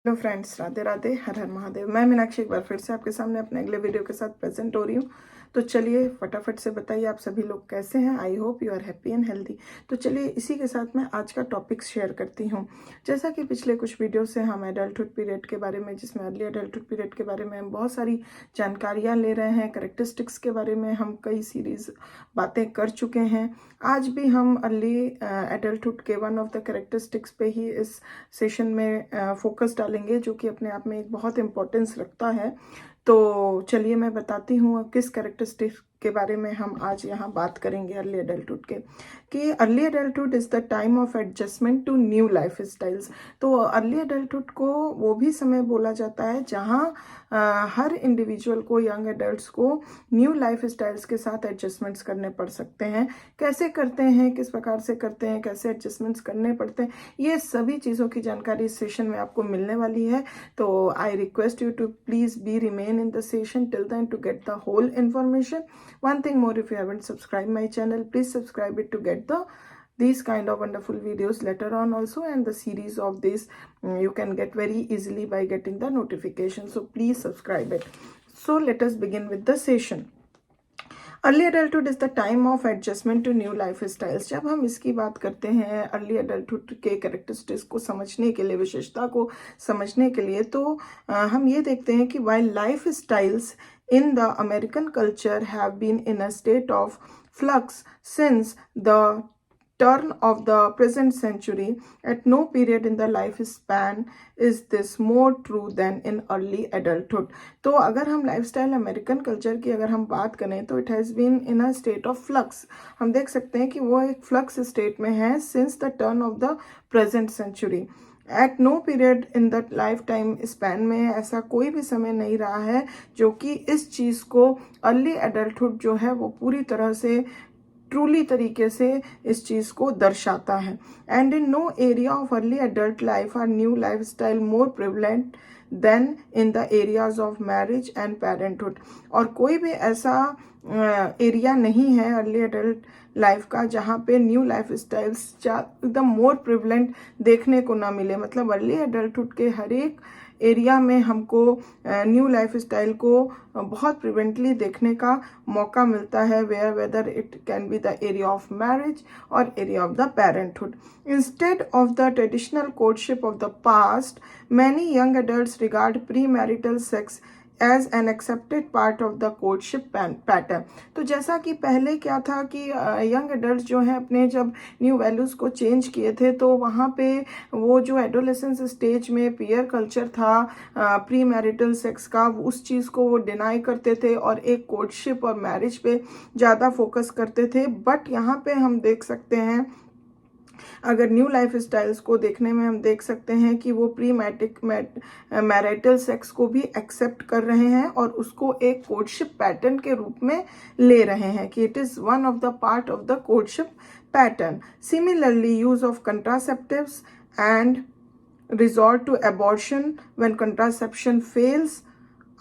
Hello friends, Radhe Radhe, हर हर महादेव। मैं मीनाक्षी एक बार फिर से आपके सामने अपने अगले वीडियो के साथ प्रेजेंट हो रही हूँ। तो चलिए फटाफट से बताइए आप सभी लोग कैसे हैं। I hope you are happy and healthy. तो चलिए इसी के साथ मैं आज का टॉपिक शेयर करती हूँ। जैसा कि पिछले कुछ वीडियो से हम एडल्टहुड पीरियड के बारे में, जिसमें अर्ली एडल्टहुड पीरियड के बारे में हम बहुत सारी जानकारियाँ ले रहे हैं, करेक्टरिस्टिक्स के बारे में हम कई सीरीज बातें कर चुके हैं। आज भी हम अर्ली एडल्टहुड के वन ऑफ द करेक्टरिस्टिक्स पे ही इस सेशन में फोकस डालेंगे, जो कि अपने आप में एक बहुत इम्पोर्टेंस रखता है। तो चलिए मैं बताती हूँ किस करेक्टरिस्टिक्स के बारे में हम आज यहाँ बात करेंगे अर्ली एडल्टहुड के, कि early adulthood is the time of adjustment to new life styles. तो अर्ली एडल्टहुड को वो भी समय बोला जाता है जहाँ हर इंडिविजुअल को, यंग एडल्ट्स को न्यू लाइफ स्टाइल्स के साथ एडजस्टमेंट्स करने पड़ सकते हैं। कैसे करते हैं, किस प्रकार से करते हैं, कैसे एडजस्टमेंट्स करने पड़ते हैं, ये सभी चीज़ों की जानकारी इस सेशन में आपको मिलने वाली है। तो I request you to please be remain in the session till then to get the whole information. One thing more, if you haven't subscribed my channel, please subscribe it to get these kind of wonderful videos later on also, and the series of this you can get very easily by getting the notification. So please subscribe it. So let us begin with the session. Early adulthood is the time of adjustment to new life styles. जब हम इसकी बात करते हैं early adulthood के characteristics को समझने के लिए, विशेषता को समझने के लिए, तो हम ये देखते हैं कि while life styles in the American culture have been in a state of flux since the turn of the present century, at no period in the lifespan is this more true than in early adulthood. तो अगर हम lifestyle American culture की अगर हम बात करें तो it has been in a state of flux. हम देख सकते हैं कि वो एक फ्लक्स स्टेट में है since the turn of the present century. At no period in the lifetime span में ऐसा कोई भी समय नहीं रहा है जो कि इस चीज़ को, अर्ली एडल्टहुड जो है वो पूरी तरह से ट्रूली तरीके से इस चीज़ को दर्शाता है। And in no area of early adult life are new lifestyle more prevalent than in the areas of marriage and parenthood. और कोई भी ऐसा एरिया नहीं है अर्ली एडल्ट लाइफ का जहाँ पे न्यू लाइफ स्टाइल्स एकदम मोर प्रिवलेंट देखने को ना मिले। मतलब अर्ली एडल्टहुड के हर एक एरिया में हमको न्यू लाइफ स्टाइल को बहुत प्रिवेंटली देखने का मौका मिलता है, whether it can be the area of marriage और area of the parenthood. Instead of the traditional courtship of the past, many young adults regard pre marital sex as an accepted part of the courtship pattern. तो जैसा कि पहले क्या था कि young adult जो हैं अपने जब न्यू वैल्यूज़ को चेंज किए थे, तो वहाँ पे वो जो एडोलेसेंस स्टेज में पीयर कल्चर था प्री मैरिटल सेक्स का, उस चीज़ को वो डिनाई करते थे और एक कोर्टशिप और मैरिज पे ज़्यादा फोकस करते थे। बट यहाँ पे हम देख सकते हैं, अगर न्यू लाइफ स्टाइल्स को देखने में हम देख सकते हैं कि वो प्री मैरिटल सेक्स को भी एक्सेप्ट कर रहे हैं और उसको एक कोर्टशिप पैटर्न के रूप में ले रहे हैं, कि it is one of the part of the courtship pattern. Similarly use of contraceptives and resort to abortion when contraception fails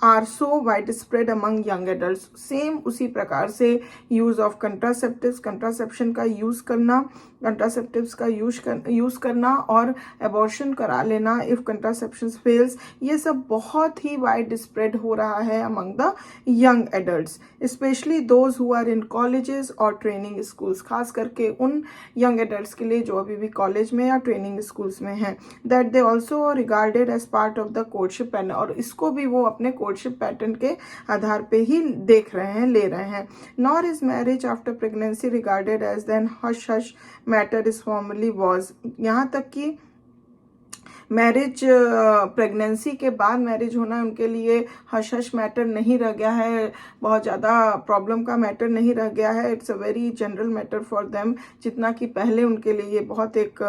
are so widespread among young adults. Same उसी प्रकार से यूज़ ऑफ कंट्रासेप्टिव्स, कंट्रासेप्शन का use करना, कंट्रासेप्टिव्स का use करना और abortion करा लेना इफ़ कंट्रासेप्शन फेल्स, ये सब बहुत ही वाइड स्प्रेड हो रहा है among the young adults, specially those who are in colleges और ट्रेनिंग स्कूल्स। खास करके उन यंग एडल्ट्स के लिए जो अभी भी कॉलेज में या ट्रेनिंग स्कूल्स में हैं, that they also regarded as part of the courtship pattern. और इसको भी वो अपने कोर्टशिप पैटर्न के आधार पे ही देख रहे हैं, ले रहे हैं। Nor is marriage after pregnancy regarded as then hush hush matter is formerly was. यहाँ तक कि मैरिज, प्रेगनेंसी के बाद मैरिज होना उनके लिए हश हश मैटर नहीं रह गया है, बहुत ज़्यादा प्रॉब्लम का मैटर नहीं रह गया है। It's a very general matter for them, जितना कि पहले उनके लिए ये बहुत एक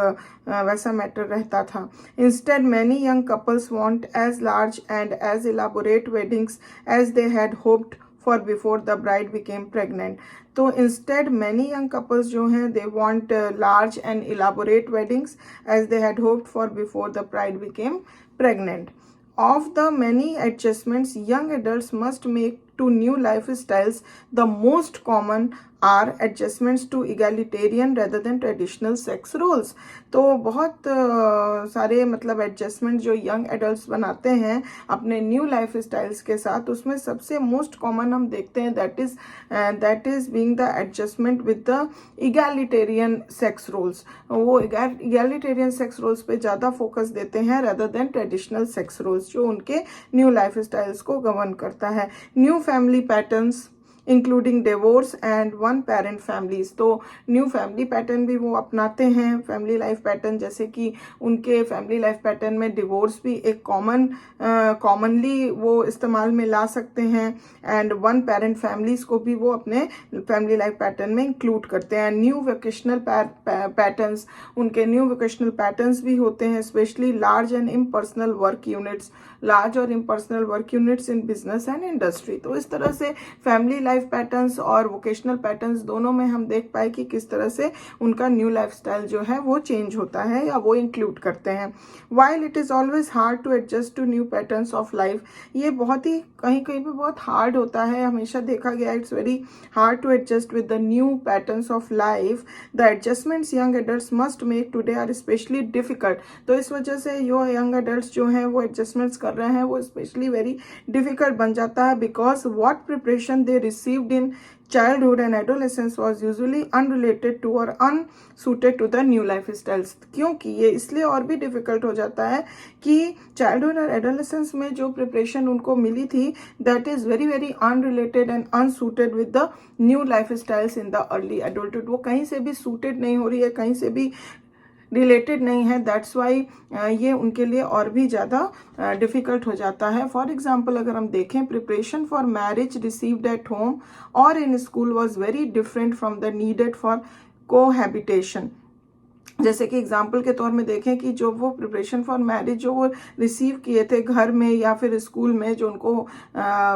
वैसा मैटर रहता था। Instead many young couples want as large and as elaborate weddings as they had hoped for before the bride became pregnant. तो इंस्टेड मैनी यंग कपल्स जो हैं they want large and elaborate weddings as they had hoped for before the bride became pregnant. Of the many adjustments young adults must make to new lifestyles, the most common are adjustments to egalitarian rather than traditional sex roles. तो बहुत सारे मतलब adjustment जो young adults बनाते हैं अपने new life styles के साथ, उसमें सबसे मोस्ट कॉमन हम देखते हैं that is being the adjustment with the egalitarian sex roles. वो इगैलिटेरियन सेक्स रोल्स पे ज़्यादा फोकस देते हैं rather than traditional sex roles, जो उनके न्यू लाइफ स्टाइल्स को गवर्न करता है। New family patterns including divorce and one parent families. तो न्यू फैमिली पैटर्न भी वो अपनाते हैं, फैमिली लाइफ पैटर्न, जैसे कि उनके फैमिली लाइफ पैटर्न में डिवोर्स भी एक कॉमनली वो इस्तेमाल में ला सकते हैं, एंड वन पेरेंट फैमिलीज को भी वो अपने फैमिली लाइफ पैटर्न में इंक्लूड करते हैं। न्यू वोकेशनल पैटर्न्स, उनके न्यू वोकेशनल पैटर्न्स भी होते हैं, especially large and impersonal work units, large और impersonal work units in business and industry. तो इस तरह से फैमिली लाइफ पैटर्न्स और वोकेशनल पैटर्न्स दोनों में हम देख पाए कि किस तरह से उनका न्यू लाइफस्टाइल जो है वो चेंज होता है या वो इंक्लूड करते हैं। While it is always hard to adjust to new patterns of life, ये बहुत ही कहीं कहीं पे बहुत हार्ड होता है, हमेशा देखा गया it's very hard to adjust with the new patterns of life. The adjustments young adults must make today are specially difficult. तो इस वजह से जो यंग एडल्ट्स जो हैं वो एडजस्टमेंट्स कर रहे हैं वो स्पेशली वेरी डिफिकल्ट बन जाता है, because what preparation they received in childhood and adolescence was usually unrelated to or unsuited to the new lifestyles। क्योंकि ये इसलिए और भी डिफिकल्ट हो जाता है कि चाइल्डहुड और एडोलेसेंस में जो प्रिपरेशन उनको मिली थी that is very very unrelated and unsuited with the new life styles in the early adulthood. वो कहीं से भी सूटेड नहीं हो रही है, कहीं से भी रिलेटेड नहीं है, दैट्स वाई ये उनके लिए और भी ज़्यादा डिफ़िकल्ट हो जाता है। फॉर एग्जाम्पल अगर हम देखें, preparation for marriage received at home और in school was very different from the needed for cohabitation. जैसे कि एग्जाम्पल के तौर में देखें कि जो वो प्रिपरेशन फॉर मैरिज जो वो रिसीव किए थे घर में या फिर स्कूल में, जो उनको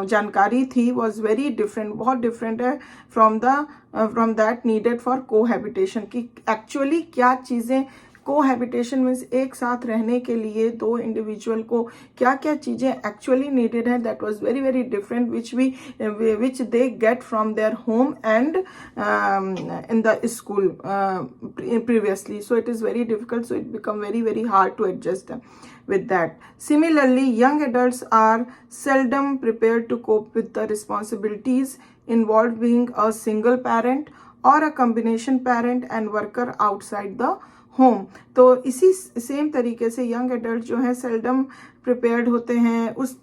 जानकारी थी वॉज वेरी डिफरेंट, बहुत डिफरेंट है from that needed for cohabitation. कि एक्चुअली क्या चीज़ें कोहैबिटेशन मीन्स एक साथ रहने के लिए दो इंडिविजुअल को क्या क्या चीज़ें एक्चुअली नीडेड है, that was very very different which they get from their home and in the school previously. So it is very difficult, so it become very very hard to adjust with that. Similarly, young adults are seldom prepared to cope with the responsibilities involved being a single parent or a combination parent and worker outside the home. तो इसी same तरीके से young adult जो है seldom prepared होते हैं उस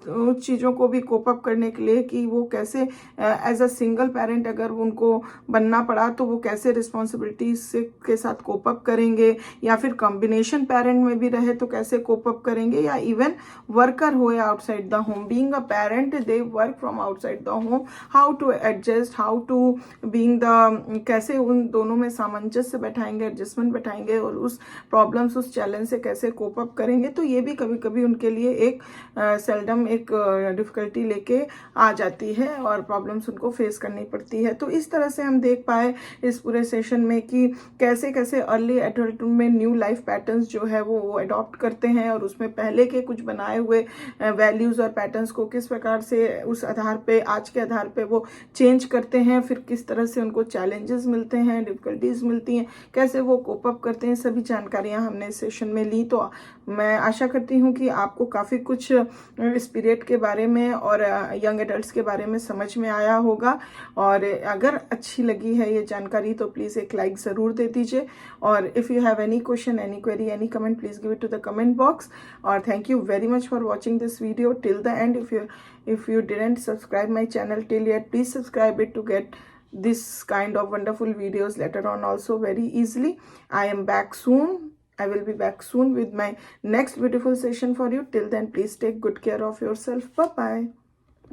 चीज़ों को भी कोप अप करने के लिए कि वो कैसे एज अ सिंगल पेरेंट अगर उनको बनना पड़ा तो वो कैसे रिस्पॉन्सिबिलिटीज के साथ कोप अप करेंगे, या फिर कॉम्बिनेशन पेरेंट में भी रहे तो कैसे कोप अप करेंगे, या इवन वर्कर हो outside the home. Being a parent they work from outside the home, how to adjust, how to being the, कैसे उन दोनों में सामंजस्य बैठाएंगे, एडजस्टमेंट बैठाएंगे और उस प्रॉब्लम्स उस चैलेंज से कैसे कोप अप करेंगे। तो ये भी कभी कभी उनके लिए एक सेल्डम एक डिफिकल्टी लेके आ जाती है और प्रॉब्लम्स उनको फेस करनी पड़ती है। तो इस तरह से हम देख पाए इस पूरे सेशन में कि कैसे कैसे अर्ली एडल्टहुड में न्यू लाइफ पैटर्न्स जो है वो अडॉप्ट करते हैं और उसमें पहले के कुछ बनाए हुए वैल्यूज़ और पैटर्न्स को किस प्रकार से उस आधार पे, आज के आधार पे वो चेंज करते हैं, फिर किस तरह से उनको चैलेंजेस मिलते हैं, डिफिकल्टीज मिलती हैं, कैसे वो कोप अप करते हैं, सभी जानकारियाँ हमने इस सेशन में ली। तो मैं आशा करती हूँ कि आपको काफ़ी कुछ इस पीरियड के बारे में और यंग एडल्ट्स के बारे में समझ में आया होगा, और अगर अच्छी लगी है ये जानकारी तो प्लीज़ एक लाइक ज़रूर दे दीजिए, और if you have any question, any query, any comment, please give it to the comment box. और thank you very much for watching this video till the end. If you didn't subscribe my channel till yet, please subscribe it to get this kind of wonderful videos later on also very easily. I am back soon. I will be back soon with my next beautiful session for you. Till then, please take good care of yourself. Bye bye.